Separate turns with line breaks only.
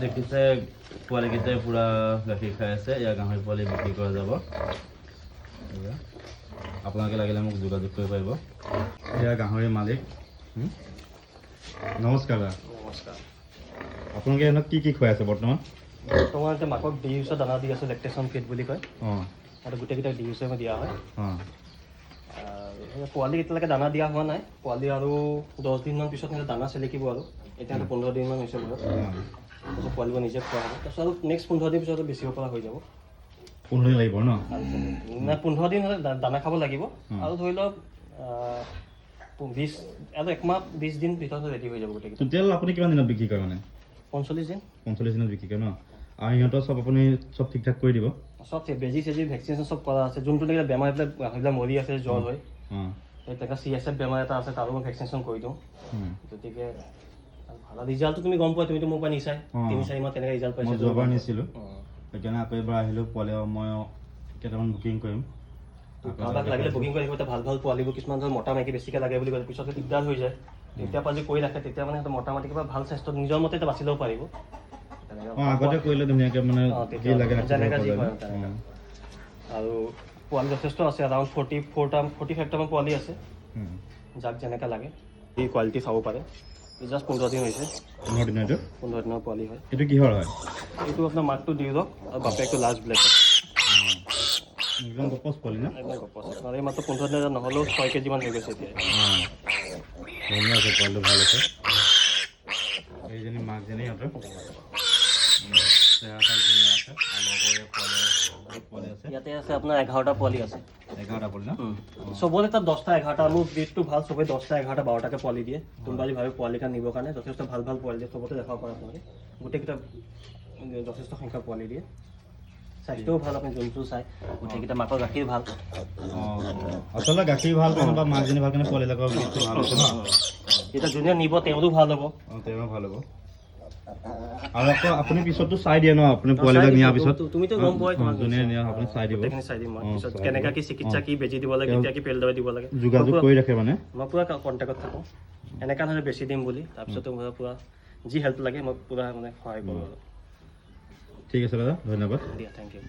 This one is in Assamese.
দেখিছে পোৱালিকেইটাই পূৰা গাখীৰ খাই আছে। ইয়াৰ গাহৰি পোৱালি বিক্ৰী কৰা যাব। আপোনালোকে লাগিলে মোক যোগাযোগ কৰিব পাৰিব। এয়া গাহৰি মালিক। নমস্কাৰ দাদা।
নমস্কাৰ।
আপোনালোকে এনে কি খুৱাই আছে বৰ্তমান?
বৰ্তমান এতিয়া মাকক ডিউচৰ দানা দি আছোঁ, লেক্টেশ্যন ফিড বুলি কয়।
অঁ,
আৰু গোটেইকেইটা ডিউচে দিয়া হয়।
অঁ,
পোৱালি এতিয়ালৈকে দানা দিয়া হোৱা নাই। পোৱালি আৰু 10 দিনমান পিছত দানা চেলেকিব আৰু এতিয়াতো 15 দিনমান হৈছে ঘৰত। তাৰপিছত পোৱালিবোৰ নিজে খোৱা হ'ব। তাৰপিছত আৰু নেক্সট 15 দিন পিছত বেচিব পৰা হৈ যাব।
15 দিন লাগিব ন?
নাই, 15 দিন হ'লে দানা খাব লাগিব। আৰু ধৰি লওক 20 আৰু 1 মাহ 20 দিন ভিতৰত ৰেডি হৈ যাব গোটেইকেইটা।
টোটেল আপুনি কিমান দিনত বিক্ৰী কৰে মানে?
45 দিন।
45 দিনত বিক্ৰী কৰে ন? আৰু সিহঁতৰ চব আপুনি চব ঠিক ঠাক কৰি দিব?
চব বেজি চেজি ভেকচিনেশ্যন চব কৰা আছে। যোনটো নেকি বেমাৰ সেইবিলাক মৰি আছে, জ্বৰ হয়। তেনেকুৱা CSF বেমাৰ এটা আছে, তাৰো ভেকচিনেশ্যন কৰি দিওঁ। গতিকে ভাল ৰিজাল্টটো তুমি গম পোৱা, তুমিতো মোৰ পৰা নিচাই 3-4 মাহ কেনেকৈ ৰিজাল্ট পাইছে।
যোৱাবাৰ নিছিলোঁ, সেইকাৰণে আকৌ এবাৰ আহিলোঁ। পোৱালি মই কেইটামান বুকিং কৰিম।
কাৰোবাক লাগিলে বুকিং কৰিব। এতিয়া ভাল ভাল পোৱালিবোৰ কিছুমান ধৰ মতা মাইকী বেছিকৈ লাগে বুলি ক'লে পিছতে দিগদাৰ হৈ যায়। তেতিয়া পৰা যদি কৰি ৰাখে তেতিয়া মানে সিহঁতৰ মতা মাইকী কিবা ভাল স্বাস্থ্যত নিজৰ মতে বাছি ল'ব পাৰিব।
আগতে কৰিলে ধুনীয়াকৈ মানে কি লাগে
যেনেকৈ যি হয় তেনেকৈ। আৰু পোৱালি যথেষ্ট আছে, এৰাউণ্ড 45টামান পোৱালি আছে, যাক যেনেকৈ লাগে এই কোৱালিটি চাব পাৰে। জাষ্ট 15 দিন হৈছে।
15 দিন এইটো?
15 দিনৰ পোৱালি হয়।
এইটো কিহৰ হয়?
এইটো আপোনাৰ মাকটো ডিউৰক আৰু বাপেকটো লাষ্ট ব্লেক হয়।
একদম গপচ পোৱালি ন?
একদম গপচ। আৰু এই মাত্ৰ 15 দিন নহ'লেও 6 কেজিমান হৈ গৈছে এতিয়া।
ধুনীয়া আছে, পোৱালিটো ভাল আছে। এইজনী মাকজনী সিহঁতৰ চেহেৰা ধুনীয়া আছে। আৰু লগৰে পোৱালি আছে।
ইয়াতে আছে আপোনাৰ 11টা পোৱালি আছে।
11টা পোৱালি ন?
চবৰে তাত 10টা 11টা। মোৰ ব্ৰিডটো ভাল, চবে 10টা 11টা 12টাকৈ পোৱালি দিয়ে। কোনোবা যদি ভাবে পোৱালি এটা নিবৰ কাৰণে যথেষ্ট ভাল ভাল পোৱালি দিয়ে। চবতে দেখাব পাৰে আপোনালোকে। গোটেইকেইটা যথেষ্ট সংখ্যক পোৱালি দিয়ে। স্বাস্থ্যও ভাল, আপুনি যোনটো চাই গোটেইকেইটা মাকৰ গাখীৰ ভাল।
আচলতে গাখীৰ ভাল কাৰণে বা মাকজনী ভাল কাৰণে পোৱালিবিলাকৰ ব্ৰিডটো ভাল হৈছে ন?
এতিয়া যোনে নিব তেওঁৰো ভাল হ'ব।
তেওঁ ভাল হ'ব। আৰু আকৌ আপুনি পিছতো চাই দিয়ে ন? আপুনি পোৱালিবিলাক নিয়াৰ পিছত
তুমিতো গম পোৱাই,
যোনে নিয়া আপুনি চাই দিব।
চাই দিম মই পিছত কেনেকৈ কি চিকিৎসা, কি বেজি দিব লাগে, কেতিয়া কি পেল দবাই দিব লাগে
যোগাযোগ কৰি ৰাখে মানে?
মই পূৰা কণ্টেক্টত থাকোঁ। এনেকুৱা ধৰণে বেছি দিম বুলি তাৰপিছতো মই পূৰা যি হেল্প লাগে মই পূৰা মানে সহায় কৰোঁ আৰু।
ঠিক আছে দাদা, ধন্যবাদ।
দিয়া, থেংক ইউ।